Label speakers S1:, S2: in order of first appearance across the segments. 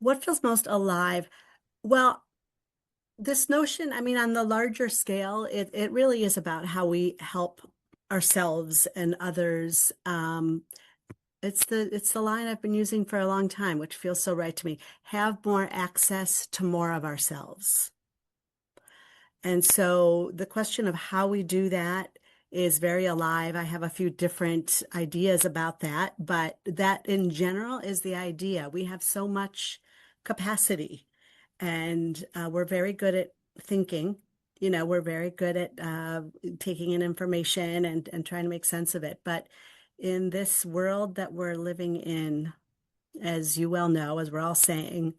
S1: What feels most alive? Well, this notion, I mean, on the larger scale, it really is about how we help ourselves and others. It's the line I've been using for a long time, which feels so right to me. Have more access to more of ourselves. And so the question of how we do that is very alive. I have a few different ideas about that, but that in general is the idea. We have so much capacity, and we're very good at thinking. We're very good at taking in information and trying to make sense of it. But in this world that we're living in, as you well know, as we're all saying,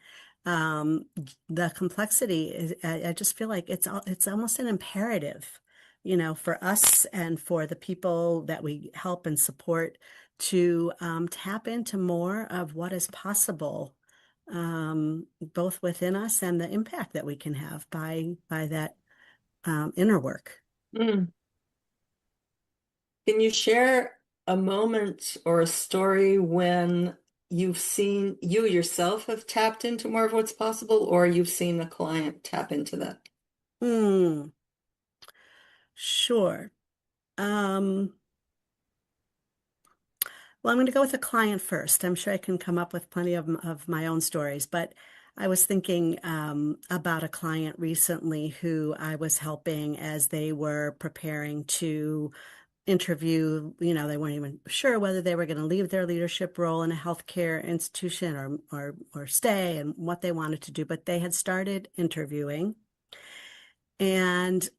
S1: um, the complexity is, I just feel like it's almost an imperative, for us and for the people that we help and support to tap into more of what is possible, both within us and the impact that we can have by that inner work.
S2: Mm. Can you share a moment or a story when you've seen you yourself have tapped into more of what's possible, or you've seen a client tap into that?
S1: Hmm, sure. Um, Well, I'm going to go with a client first. I'm sure I can come up with plenty of my own stories, but I was thinking about a client recently who I was helping as they were preparing to interview. They weren't even sure whether they were going to leave their leadership role in a healthcare institution or stay and what they wanted to do, but they had started interviewing. And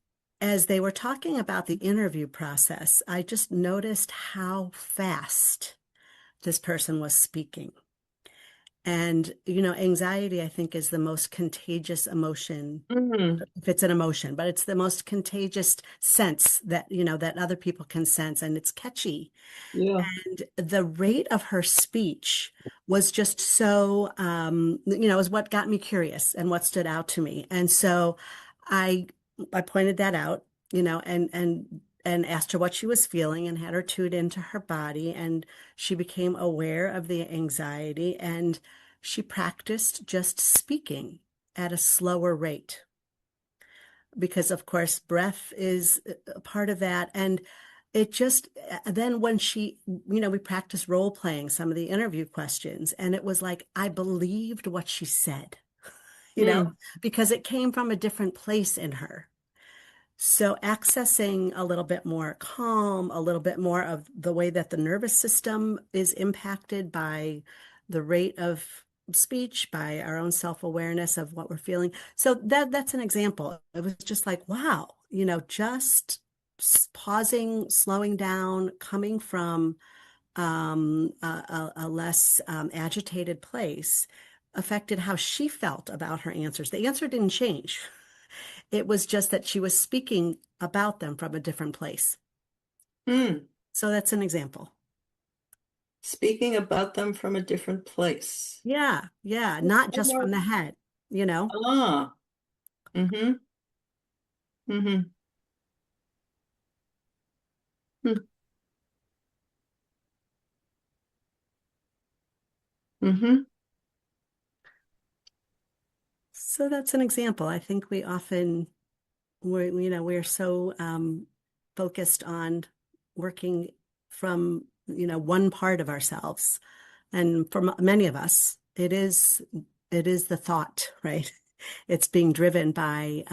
S1: as they were talking about the interview process, I just noticed how fast this person was speaking. And, anxiety, I think, is the most contagious emotion,
S2: Mm.
S1: if it's an emotion, but it's the most contagious sense that other people can sense, and it's catchy.
S2: Yeah.
S1: And the rate of her speech was just so, is what got me curious and what stood out to me. And so I I pointed that out, and asked her what she was feeling and had her tune into her body, and she became aware of the anxiety, and she practiced just speaking at a slower rate because of course breath is a part of that. And it just then when we practiced role playing some of the interview questions, and it was like I believed what she said, you know
S2: Mm.
S1: because it came from a different place in her. So accessing a little bit more calm, a little bit more of the way that the nervous system is impacted by the rate of speech, by our own self-awareness of what we're feeling. So that's an example. It was just like, wow, just pausing, slowing down, coming from a less agitated place affected how she felt about her answers. The answer didn't change. It was just that she was speaking about them from a different place.
S2: Mm.
S1: So that's an example.
S2: Speaking about them from a different place.
S1: Yeah, yeah, not
S2: One
S1: just from
S2: more.
S1: the head, you know?
S2: Ah. Mm-hmm. Mm-hmm. Mm-hmm.
S1: So that's an example. I think we often we're so focused on working from, one part of ourselves. And for many of us, it is the thought, right? It's being driven by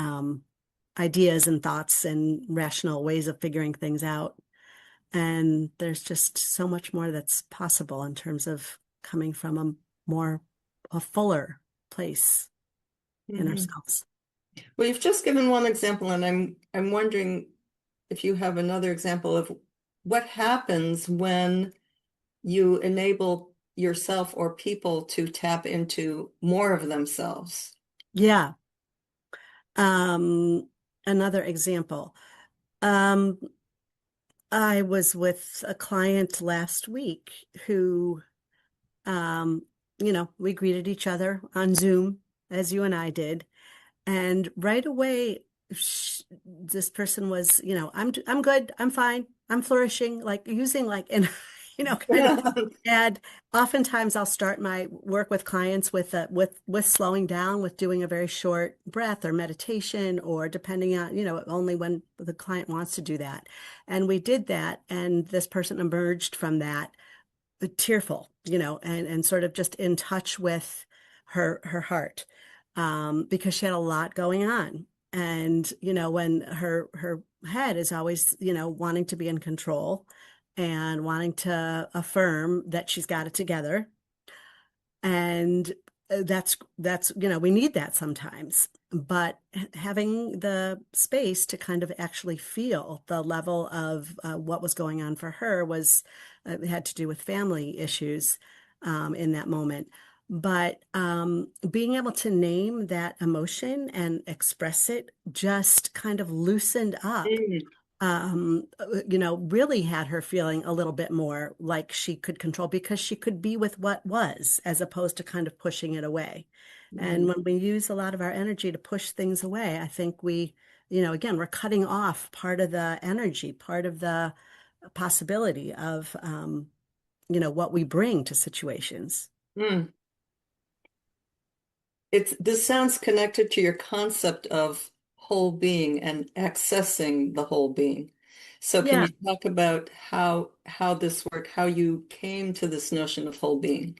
S1: ideas and thoughts and rational ways of figuring things out. And there's just so much more that's possible in terms of coming from a fuller place in
S2: Mm-hmm.
S1: ourselves.
S2: Well, you've just given one example, and I'm wondering if you have another example of what happens when you enable yourself or people to tap into more of themselves.
S1: Yeah. Um, Another example. Um, I was with a client last week who, um, we greeted each other on Zoom, as you and I did. And right away, this person was, I'm good, I'm fine, I'm flourishing, like using like, and kind of. And oftentimes I'll start my work with clients with slowing down, with doing a very short breath or meditation, or depending on, only when the client wants to do that. And we did that, and this person emerged from that tearful, and sort of just in touch with her heart, because she had a lot going on. And, when her head is always, wanting to be in control and wanting to affirm that she's got it together. And that's, we need that sometimes. But having the space to kind of actually feel the level of what was going on for her was had to do with family issues in that moment. But being able to name that emotion and express it just kind of loosened up,
S2: Mm,
S1: really had her feeling a little bit more like she could control, because she could be with what was, as opposed to kind of pushing it away. And
S2: mm,
S1: when we use a lot of our energy to push things away, I think again, we're cutting off part of the energy, part of the possibility of, what we bring to situations.
S2: mm. This sounds connected to your concept of whole being and accessing the whole being. So can
S1: Yeah.
S2: you talk about how this worked, how you came to this notion of whole being?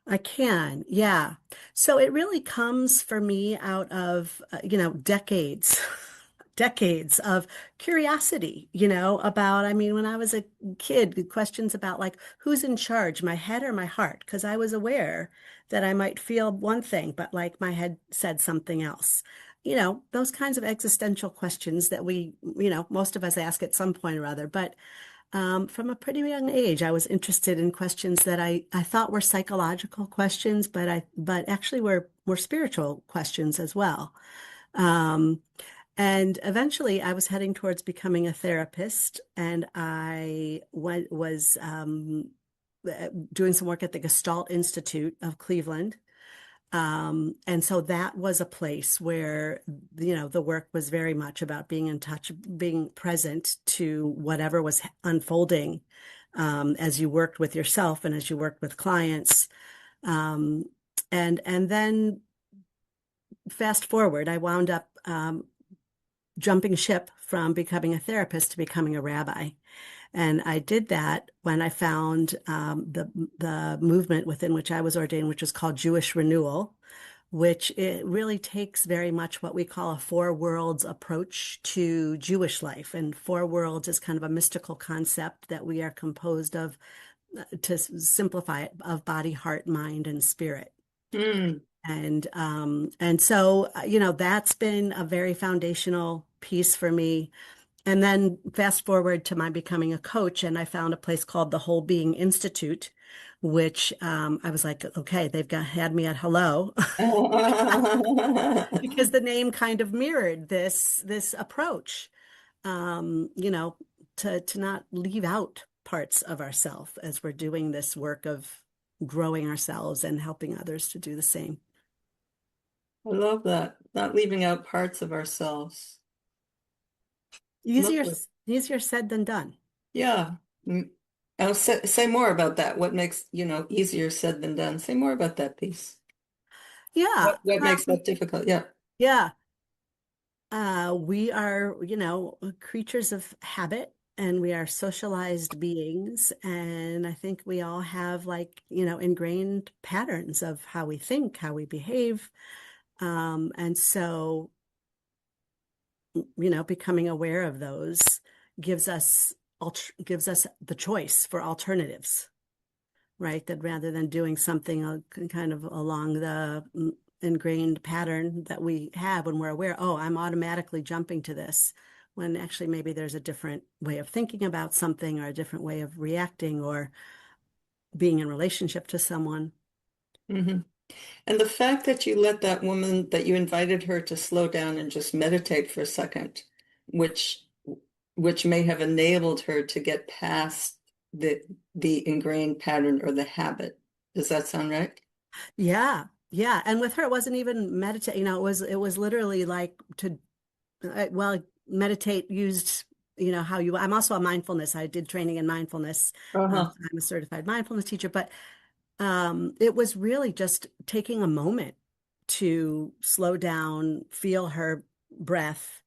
S1: I can, yeah. So it really comes for me out of, decades, decades of curiosity, about, I mean, when I was a kid, questions about like, who's in charge, my head or my heart? Because I was aware that I might feel one thing, but like my head said something else. Those kinds of existential questions that most of us ask at some point or other. But from a pretty young age, I was interested in questions that I thought were psychological questions, but actually were spiritual questions as well. Um, and eventually, I was heading towards becoming a therapist, and I was doing some work at the Gestalt Institute of Cleveland. And so that was a place where, the work was very much about being in touch, being present to whatever was unfolding, as you worked with yourself and as you worked with clients. Um, and then fast forward, I wound up jumping ship from becoming a therapist to becoming a rabbi. And I did that when I found the movement within which I was ordained, which is called Jewish Renewal, which it really takes very much what we call a four worlds approach to Jewish life. And four worlds is kind of a mystical concept that we are composed of, to simplify it, of body, heart, mind, and spirit.
S2: Mm.
S1: And so, that's been a very foundational piece for me. And then fast forward to my becoming a coach, and I found a place called the Whole Being Institute, which I was like, okay, they've had me at hello, because the name kind of mirrored this approach, um, you know, to not leave out parts of ourself as we're doing this work of growing ourselves and helping others to do the same.
S2: I love that. Not leaving out parts of ourselves.
S1: Easier,
S2: Lovely.
S1: easier said than done.
S2: Yeah. Mm. I'll say more about that. What makes, easier said than done? Say more about that piece.
S1: Yeah.
S2: What makes that difficult? Yeah.
S1: Yeah. We are, creatures of habit, and we are socialized beings. And I think we all have, like, ingrained patterns of how we think, how we behave. And so, becoming aware of those gives us gives us the choice for alternatives, right? That rather than doing something kind of along the ingrained pattern that we have when we're aware, oh, I'm automatically jumping to this, when actually maybe there's a different way of thinking about something, or a different way of reacting or being in relationship to someone.
S2: Hmm. And the fact that you let that woman, that you invited her to slow down and just meditate for a second, which which may have enabled her to get past the the ingrained pattern or the habit. Does that sound right?
S1: Yeah. Yeah. And with her, it wasn't even meditate, it was literally like to, well, meditate used how you, I'm also a mindfulness. I did training in mindfulness.
S2: Uh-huh.
S1: I'm a certified mindfulness teacher, but it was really just taking a moment to slow down, feel her breath,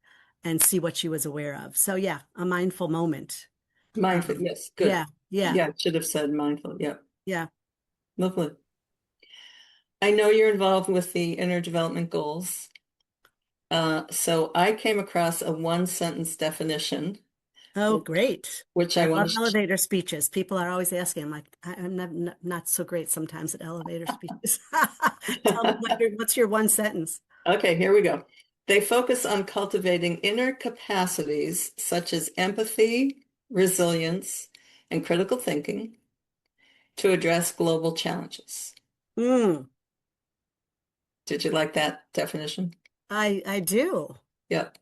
S1: and see what she was aware of. So yeah, a mindful moment.
S2: Mindful.
S1: Um,
S2: Yes. Good.
S1: yeah, yeah,
S2: Yeah. I should have said mindful. Yeah.
S1: yeah.
S2: Lovely. I know you're involved with the inner development goals. So I came across a one sentence definition,
S1: Oh,
S2: which,
S1: great.
S2: which I
S1: I
S2: want
S1: love
S2: to.
S1: elevator speeches. People are always asking. I'm like, I'm not so great sometimes at elevator speeches. Tell me what's your one sentence?
S2: Okay, here we go. They focus on cultivating inner capacities such as empathy, resilience, and critical thinking to address global challenges.
S1: Mm,
S2: Did you like that definition?
S1: I do.
S2: Yep.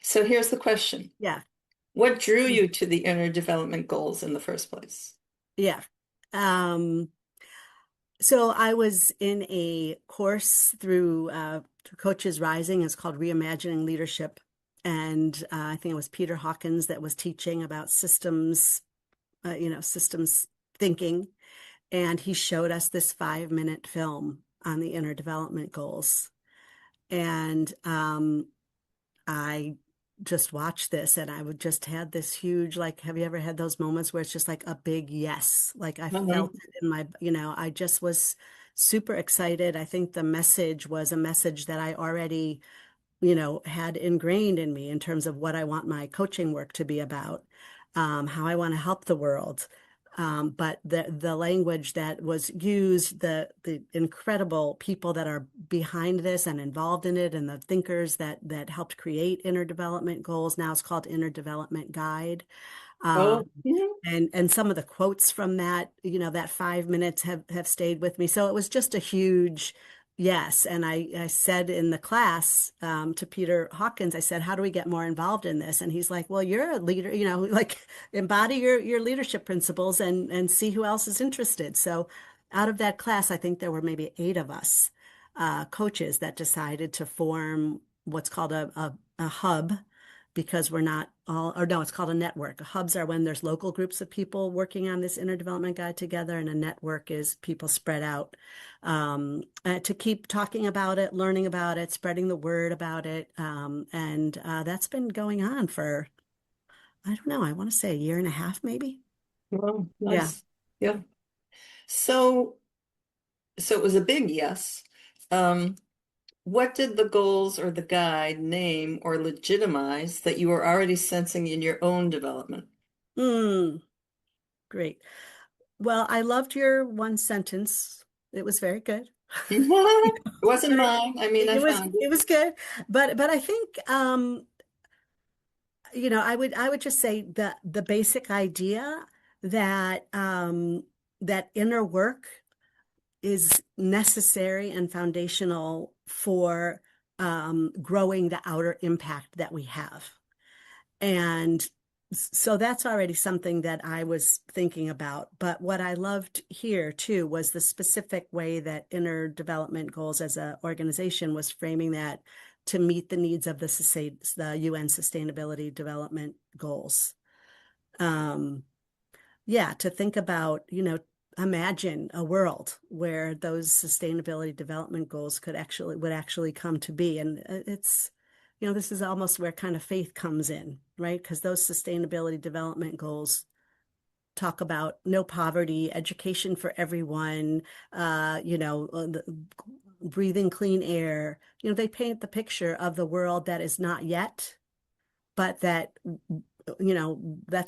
S2: So here's the question.
S1: Yeah.
S2: What drew you to the inner development goals in the first place?
S1: Yeah. Um, so I was in a course through Coaches Rising. It's called Reimagining Leadership. And I think it was Peter Hawkins that was teaching about systems thinking. And he showed us this 5-minute film on the inner development goals. And I just watched this and I would just had this huge, like, have you ever had those moments where it's just like a big yes? Like I felt
S2: Mhm.
S1: it in I just was super excited. I think the message was a message that I already had ingrained in me in terms of what I want my coaching work to be about, how I want to help the world. But the language that was used, the incredible people that are behind this and involved in it, and the thinkers that helped create inner development goals. Now it's called Inner Development Guide.
S2: Oh,
S1: Um,
S2: mhm.
S1: and some of the quotes from that 5 minutes have stayed with me. So it was just a huge yes. And I said in the class to Peter Hawkins, I said, how do we get more involved in this? And he's like, well, you're a leader, like embody your leadership principles and see who else is interested. So out of that class, I think there were maybe 8 of us coaches that decided to form what's called a hub, because we're not all, or no, it's called a network. Hubs are when there's local groups of people working on this inner development guide together, and a network is people spread out to keep talking about it, learning about it, spreading the word about it. And that's been going on for, I don't know, I want to say a year and a half, maybe.
S2: Well,
S1: Yeah.
S2: nice. Yeah. So, so it was a big yes. Um, what did the goals or the guide name or legitimize that you were already sensing in your own development?
S1: Mm, great. Well, I loved your one sentence. It was very good.
S2: It wasn't mine. I mean, I
S1: It was
S2: found
S1: it
S2: it.
S1: was good, but I think I would just say the basic idea that that inner work is necessary and foundational for growing the outer impact that we have. And so that's already something that I was thinking about. But what I loved here too was the specific way that Inner Development Goals as an organization was framing that to meet the needs of the UN Sustainability Development Goals. Um, yeah, to think about, imagine a world where those sustainability development goals would actually come to be. And this is almost where kind of faith comes in, right? Because those sustainability development goals talk about no poverty, education for everyone, breathing clean air. They paint the picture of the world that is not yet, but that's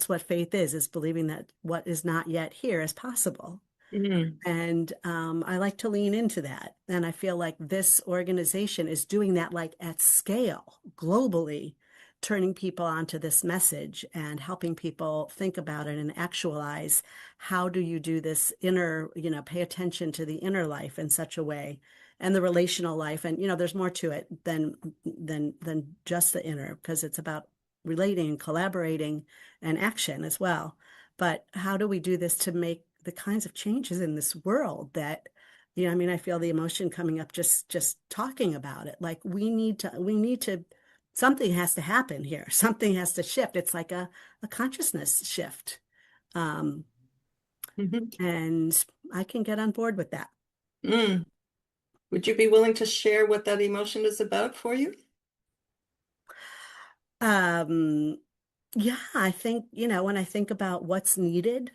S1: what faith is believing that what is not yet here is possible.
S2: Mhm.
S1: And I like to lean into that. And I feel like this organization is doing that like at scale, globally, turning people onto this message and helping people think about it and actualize how do you do this inner, pay attention to the inner life in such a way and the relational life. And, there's more to it than just the inner, because it's about relating and collaborating and action as well. But how do we do this to make the kinds of changes in this world that, I feel the emotion coming up just talking about it. Like we need to something has to happen here. Something has to shift. It's like a consciousness shift. Um,
S2: Mhm.
S1: and I can get on board with that.
S2: Mm. Would you be willing to share what that emotion is about for you?
S1: Um, yeah, I think, when I think about what's needed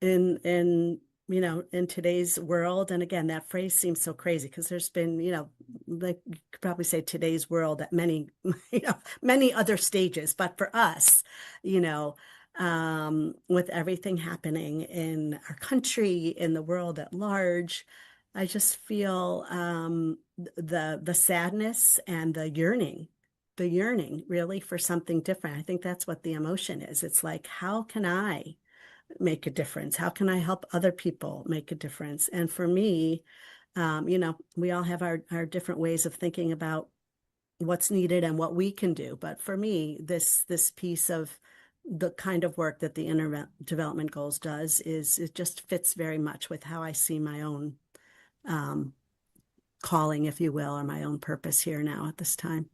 S1: in today's world, and again, that phrase seems so crazy because there's been, like you could probably say today's world at many, many other stages, but for us, with everything happening in our country, in the world at large, I just feel the sadness and the yearning really for something different. I think that's what the emotion is. It's like, how can I make a difference? How can I help other people make a difference? And for me, we all have our different ways of thinking about what's needed and what we can do. But for me, this piece of the kind of work that the Inner Development Goals does is it just fits very much with how I see my own um, calling, if you will, or my own purpose here now at this time.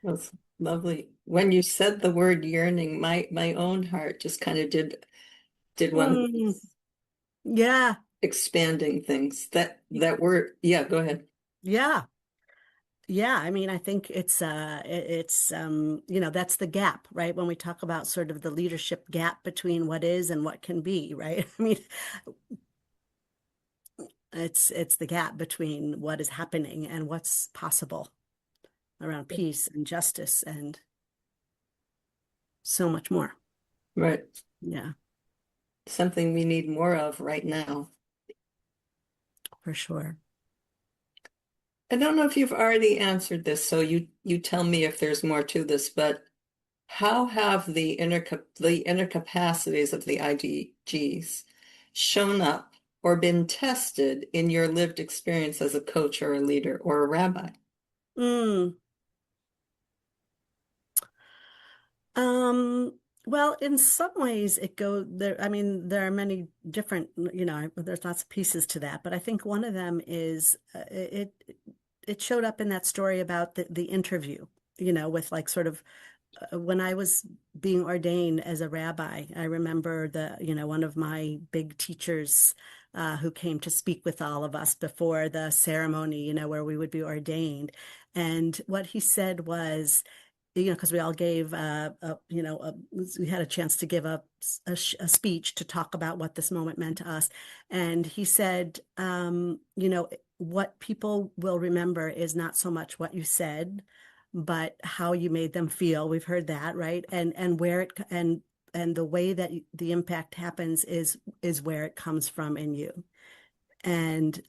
S2: That's lovely. When you said the word yearning, my own heart just kind of did one of
S1: Mm,
S2: these
S1: yeah,
S2: expanding things. That word, yeah, go ahead.
S1: yeah. Yeah, I mean, I think that's the gap, right? When we talk about sort of the leadership gap between what is and what can be, right? I mean, it's the gap between what is happening and what's possible around peace and justice and so much more.
S2: Right.
S1: Yeah,
S2: Something we need more of right now.
S1: for sure.
S2: I don't know if you've already answered this, so you tell me if there's more to this, but how have the inner capacities of the IDGs shown up or been tested in your lived experience as a coach or a leader or a rabbi?
S1: Mm. Um, well, in some ways it go there. I mean, there are many different, there's lots of pieces to that, but I think one of them is it showed up in that story about the interview, with like sort of when I was being ordained as a rabbi, I remember one of my big teachers who came to speak with all of us before the ceremony, where we would be ordained. And what he said was, because we all gave, we had a chance to give a speech to talk about what this moment meant to us. And he said, what people will remember is not so much what you said, but how you made them feel. We've heard that, right? And where it and the way that the impact happens is where it comes from in you. And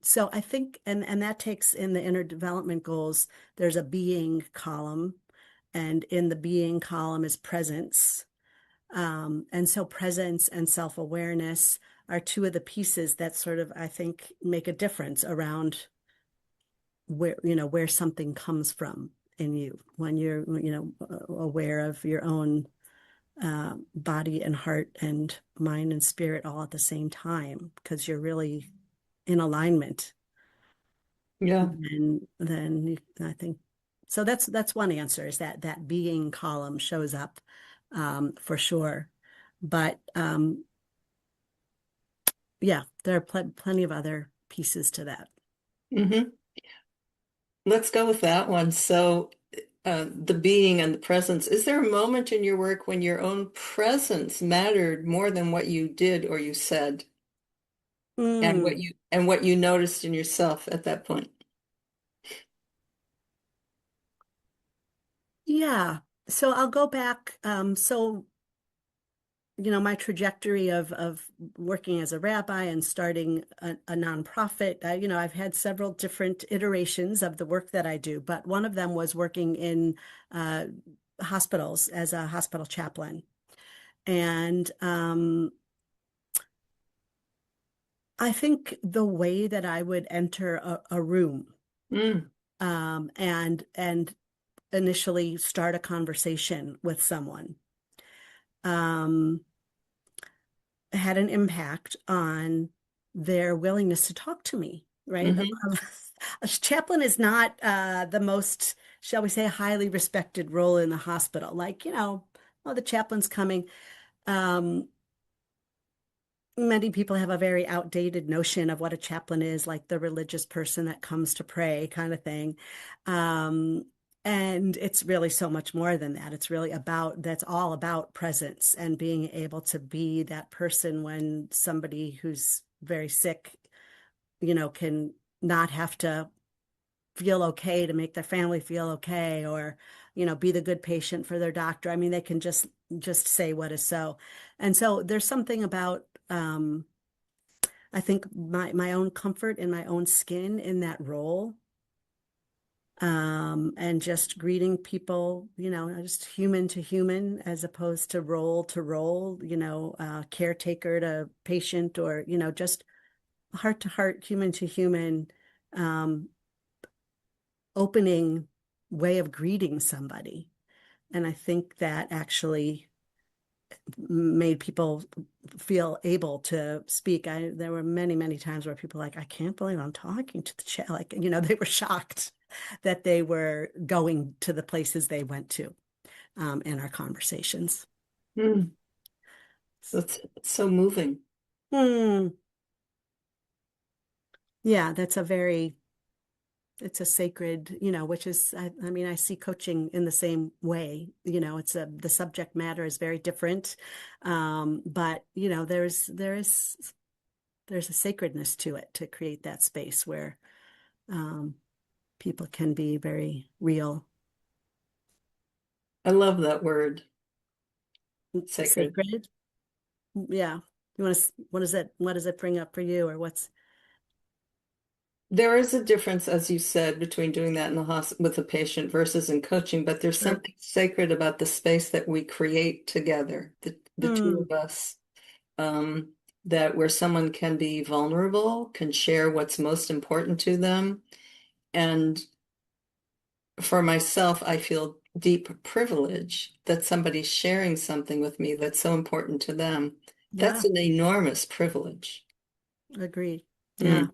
S1: so I think, and that takes in the inner development goals, there's a being column, and in the being column is presence. And so presence and self-awareness are two of the pieces that sort of, I think, make a difference around where something comes from in you when you're, aware of your own body and heart and mind and spirit all at the same time, because you're really in alignment.
S2: Yeah.
S1: And then I think so. That's one answer is that being column shows up for sure. But yeah, there are plenty of other pieces to that.
S2: Hmm. Let's go with that one. So, the being and the presence. Is there a moment in your work when your own presence mattered more than what you did or you said, and
S1: Mm,
S2: what you noticed in yourself at that point?
S1: yeah. So I'll go back. So my trajectory of working as a rabbi and starting a nonprofit, I've had several different iterations of the work that I do, but one of them was working in uh, hospitals as a hospital chaplain. And I think the way that I would enter a room
S2: Mm,
S1: and initially start a conversation with someone um, had an impact on their willingness to talk to me. right?
S2: Hmm.
S1: A chaplain is not the most, shall we say, highly respected role in the hospital. Like, oh, the chaplain's coming. Um, Many people have a very outdated notion of what a chaplain is, like the religious person that comes to pray kind of thing. Um, and it's really so much more than that. It's really that's all about presence and being able to be that person when somebody who's very sick, can not have to feel okay to make their family feel okay, or be the good patient for their doctor. I mean, they can just say what is so. And so there's something about I think my own comfort in my own skin in that role, and just greeting people, just human to human as opposed to role, caretaker to patient, or just heart to heart, human to human, um, opening way of greeting somebody. And I think that actually made people feel able to speak. There were many, many times where people were like, I can't believe I'm talking to the chat. Like, they were shocked that they were going to the places they went to, in our conversations.
S2: Mm. That's so moving.
S1: Hmm. Yeah, it's a sacred, which is, I mean, I see coaching in the same way. The subject matter is very different. But, there's a sacredness to it to create that space where um, people can be very real.
S2: I love that word, sacred.
S1: Sacred. Yeah. What does it bring up for you, or what's,
S2: There is a difference, as you said, between doing that in the hospital with a patient versus in coaching, but there's
S1: sure.
S2: something sacred about the space that we create together, the two
S1: Hmm.
S2: of us, um, that where someone can be vulnerable, can share what's most important to them. And for myself, I feel deep privilege that somebody's sharing something with me that's so important to them. That's
S1: Yeah.
S2: an enormous privilege.
S1: Agreed. Yeah.
S2: Mm.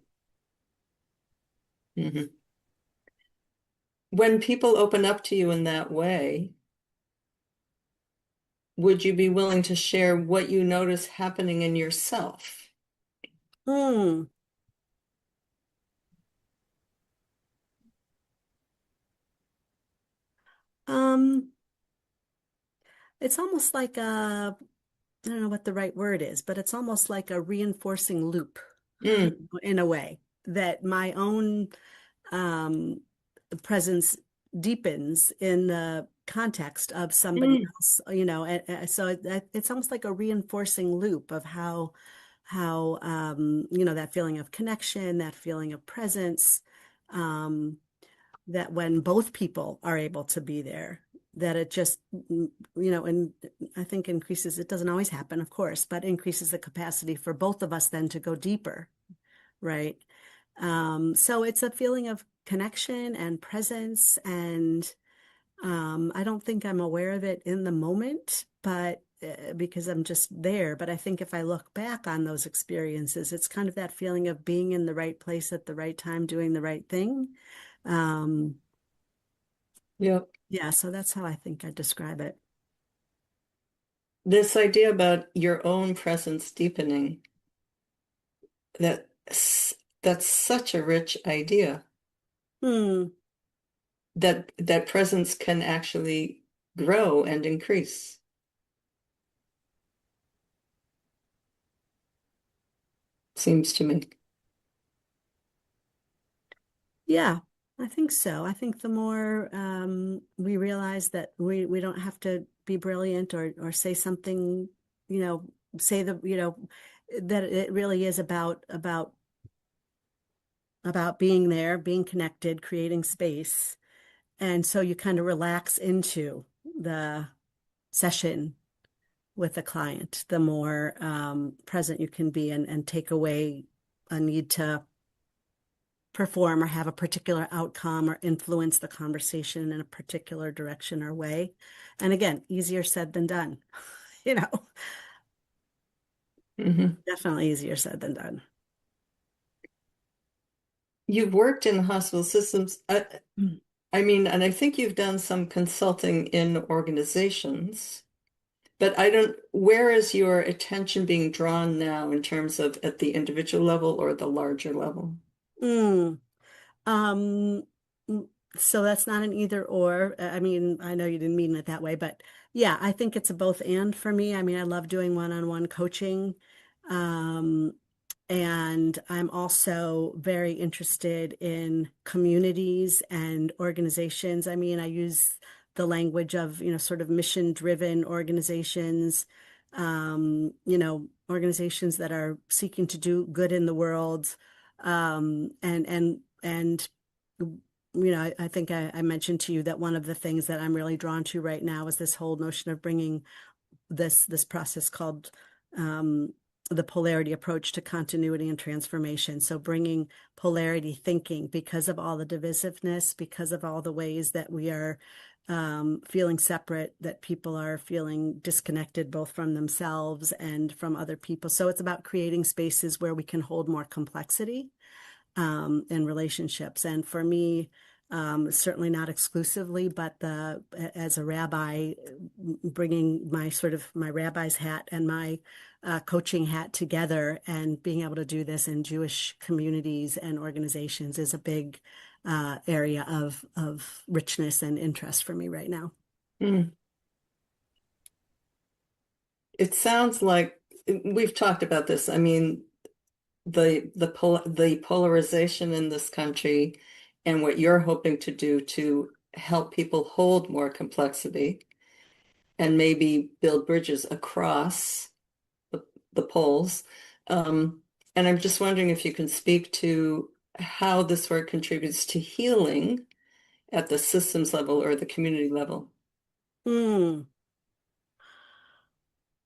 S2: Mhm. When people open up to you in that way, would you be willing to share what you notice happening in yourself?
S1: Hmm. Um, it's almost like I don't know what the right word is, but it's almost like a reinforcing loop,
S2: Mm,
S1: in a way that my own um, presence deepens in the context of somebody
S2: mm,
S1: else, so it's almost like a reinforcing loop of how that feeling of connection, that feeling of presence, um, that when both people are able to be there, that it just, and I think increases, it doesn't always happen, of course, but increases the capacity for both of us then to go deeper, right? So it's a feeling of connection and presence, and I don't think I'm aware of it in the moment, but because I'm just there. But I think if I look back on those experiences, it's kind of that feeling of being in the right place at the right time, doing the right thing. Um,
S2: yep.
S1: yeah, so that's how I think I describe it.
S2: This idea about your own presence deepening, that that's such a rich idea
S1: Hmm.
S2: that that presence can actually grow and increase, seems to me.
S1: Yeah, I think so. I think the more we realize that we don't have to be brilliant, or say something, you know, say that it really is about being there, being connected, creating space. And so you kind of relax into the session with the client, the more present you can be, and take away a need to perform or have a particular outcome or influence the conversation in a particular direction or way. And again, easier said than done, you know,
S2: Hmm.
S1: definitely easier said than done.
S2: you've worked in hospital systems. I mean, and I think you've done some consulting in organizations, but I don't, where is your attention being drawn now in terms of at the individual level or the larger level?
S1: Mm. Um, so that's not an either or. I mean, I know you didn't mean it that way, but yeah, I think it's a both and for me. I mean, I love doing one-on-one coaching. Um, and I'm also very interested in communities and organizations. I mean, I use the language of, sort of mission-driven organizations, organizations that are seeking to do good in the world. And I think I mentioned to you that one of the things that I'm really drawn to right now is this whole notion of bringing this process called um, the polarity approach to continuity and transformation. So bringing polarity thinking because of all the divisiveness, because of all the ways that we are feeling separate, that people are feeling disconnected both from themselves and from other people. So it's about creating spaces where we can hold more complexity in relationships. And for me, certainly not exclusively, but as a rabbi, bringing my rabbi's hat and my coaching hat together and being able to do this in Jewish communities and organizations is a big area of richness and interest for me right now.
S2: Mm. It sounds like we've talked about this. I mean, the polarization in this country and what you're hoping to do to help people hold more complexity and maybe build bridges across the, the poles. Um, and I'm just wondering if you can speak to how this work contributes to healing at the systems level or the community level.
S1: Mm.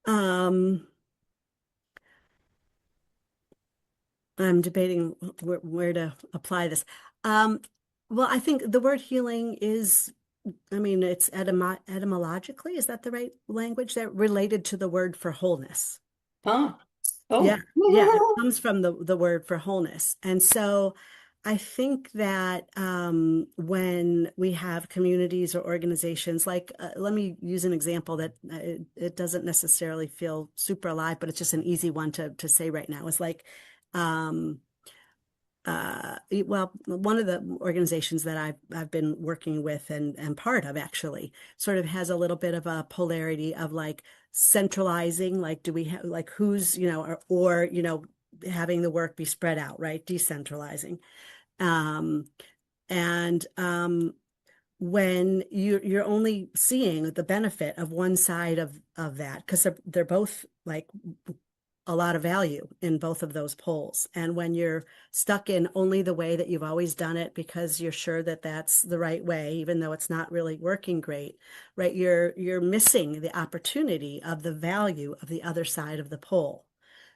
S1: Um, I'm debating where to apply this. Um, well, I think the word healing is, I mean, it's etymologically, is that the right language there? Related to the word for wholeness.
S2: Ah,
S1: Yeah,
S2: oh,
S1: yeah, it comes from the word for wholeness. And so I think that when we have communities or organizations, like let me use an example that it doesn't necessarily feel super alive, but it's just an easy one to say right now. It's like, um, well, one of the organizations that I've been working with and part of actually sort of has a little bit of a polarity of like centralizing, like do we have like who's, or having the work be spread out, right? Decentralizing. Um, and when you're only seeing the benefit of one side of that, because they're both like a lot of value in both of those poles. And when you're stuck in only the way that you've always done it because you're sure that that's the right way, even though it's not really working great, right? You're missing the opportunity of the value of the other side of the pole.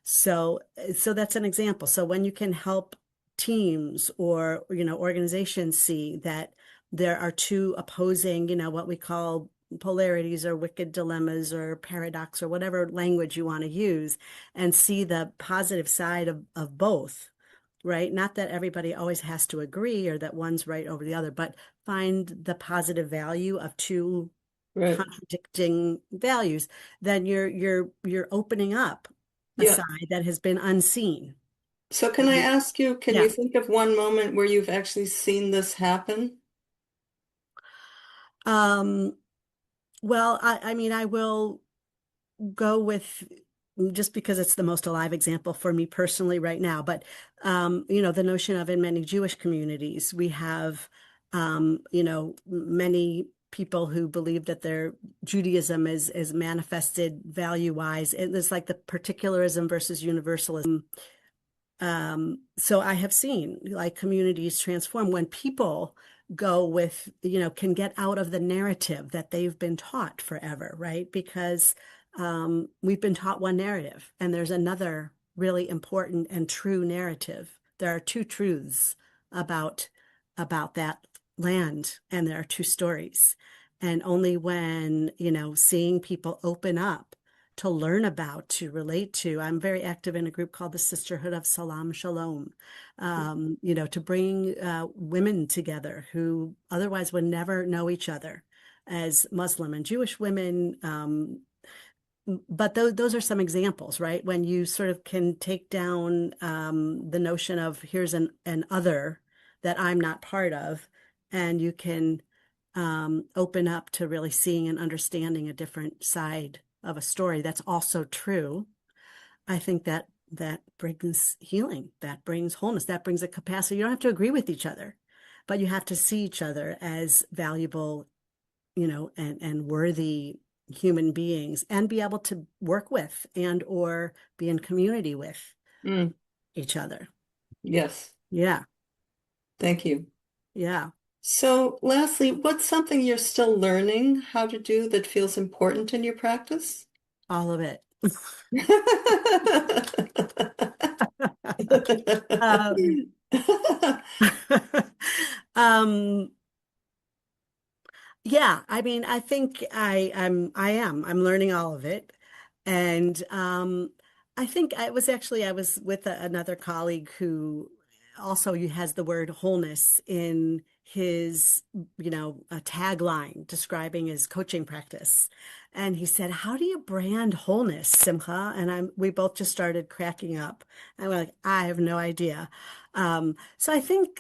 S1: So that's an example. So when you can help teams or organizations see that there are two opposing, what we call polarities or wicked dilemmas or paradox or whatever language you want to use, and see the positive side of both, right? Not that everybody always has to agree or that one's right over the other, but find the positive value of two
S2: right.
S1: contradicting values, then you're opening up a
S2: Yeah.
S1: side that has been unseen,
S2: So can I
S1: right?
S2: ask you, can you
S1: Yeah.
S2: think of one moment where you've actually seen this happen?
S1: Um, well, I mean, I will go with just because it's the most alive example for me personally right now. But the notion of in many Jewish communities, we have many people who believe that their Judaism is manifested value-wise. And there's like the particularism versus universalism. So I have seen like communities transform when people go with, can get out of the narrative that they've been taught forever, right? Because we've been taught one narrative, and there's another really important and true narrative. There are two truths about that land, and there are two stories. And only when, seeing people open up to learn about, to relate to. I'm very active in a group called the Sisterhood of Salam Shalom, to bring women together who otherwise would never know each other as Muslim and Jewish women. But those are some examples, right? When you sort of can take down the notion of here's an other that I'm not part of, and you can open up to really seeing and understanding a different side of a story that's also true. I think that brings healing, that brings wholeness, that brings a capacity. You don't have to agree with each other, but you have to see each other as valuable, and worthy human beings and be able to work with and or be in community with
S2: Mm,
S1: each other.
S2: yes,
S1: Yeah.
S2: thank you.
S1: Yeah.
S2: So, lastly, what's something you're still learning how to do that feels important in your practice?
S1: All of it. um, um, Yeah, I mean, I think I'm learning all of it. And I think I was with another colleague who also has the word wholeness in his, a tagline describing his coaching practice. And he said, "How do you brand wholeness, Simcha?" And we both just started cracking up. And we're like, "I have no idea." So I think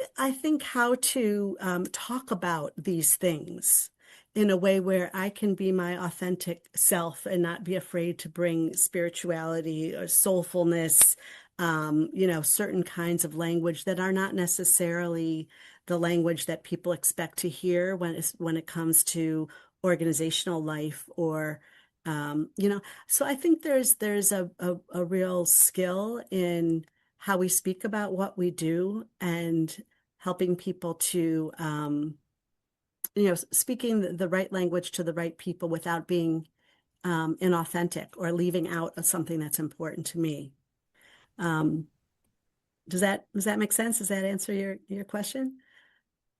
S1: how to talk about these things in a way where I can be my authentic self and not be afraid to bring spirituality or soulfulness, certain kinds of language that are not necessarily the language that people expect to hear when it comes to organizational life or so I think there's a real skill in how we speak about what we do and helping people to speaking the right language to the right people without being inauthentic or leaving out something that's important to me. Um, does that make sense? Does that answer your question?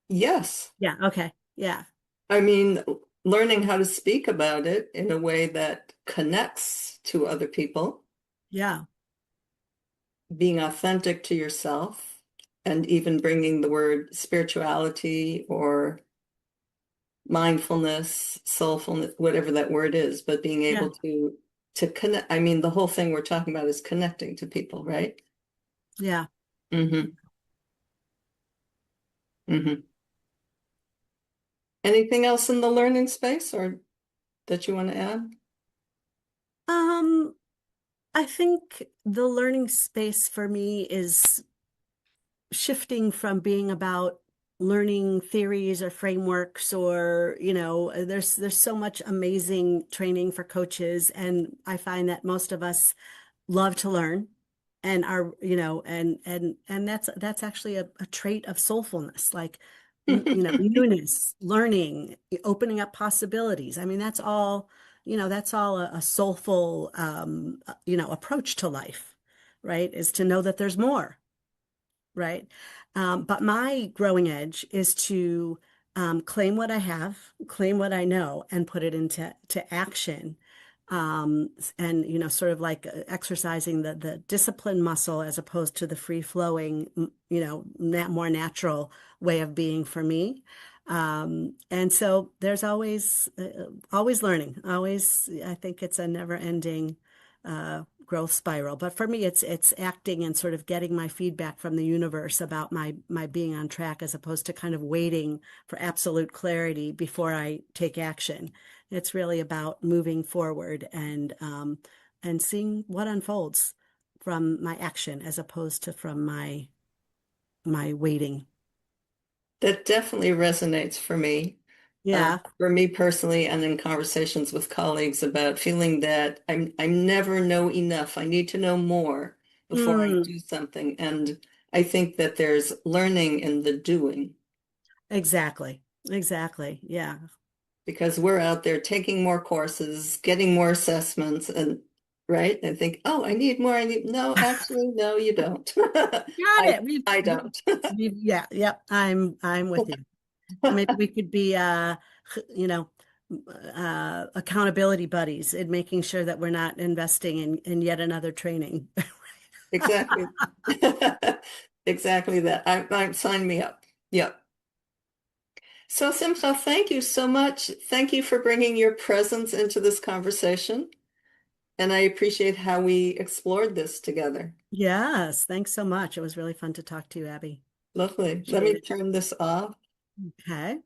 S2: Yes.
S1: Yeah. Okay. Yeah.
S2: I mean, learning how to speak about it in a way that connects to other people,
S1: Yeah.
S2: being authentic to yourself, and even bringing the word spirituality or mindfulness, soulfulness, whatever that word is, but being
S1: Yeah.
S2: able to connect. I mean, the whole thing we're talking about is connecting to people, right?
S1: Yeah.
S2: Mm-hmm. Mm-hmm. Anything else in the learning space or that you want to add?
S1: Um, I think the learning space for me is shifting from being about learning theories or frameworks or there's so much amazing training for coaches, and I find that most of us love to learn and are and that's actually a trait of soulfulness, like newness, learning, opening up possibilities. I mean, that's all a soulful approach to life, right? Is to know that there's more, right? But my growing edge is to claim what I have, claim what I know, and put it into action. And sort of like exercising the discipline muscle as opposed to the free flowing, more natural way of being for me. And so there's always learning, always. I think it's a never ending growth spiral. But for me, it's acting and sort of getting my feedback from the universe about my being on track, as opposed to kind of waiting for absolute clarity before I take action. It's really about moving forward and seeing what unfolds from my action as opposed to from my waiting.
S2: That definitely resonates for me.
S1: Yeah.
S2: For me personally, and in conversations with colleagues about feeling that I'm never know enough. I need to know more before I
S1: Mm,
S2: do something. And I think that there's learning in the doing
S1: exactly. Exactly. Yeah.
S2: because we're out there taking more courses, getting more assessments, and right. I think, oh, I need more. I need no, actually, no, you don't.
S1: Got
S2: I
S1: it. We've,
S2: I
S1: we've,
S2: don't.
S1: we've, yeah, yep. I'm with you. Maybe we could be, you know, accountability buddies in making sure that we're not investing in yet another training.
S2: Exactly. Exactly that. Sign me up. Yep. So Simcha, thank you so much. Thank you for bringing your presence into this conversation. And I appreciate how we explored this together.
S1: Yes, thanks so much. It was really fun to talk to you, Abby.
S2: Lovely. Let
S1: Appreciate
S2: me
S1: it.
S2: turn this off.
S1: Okay.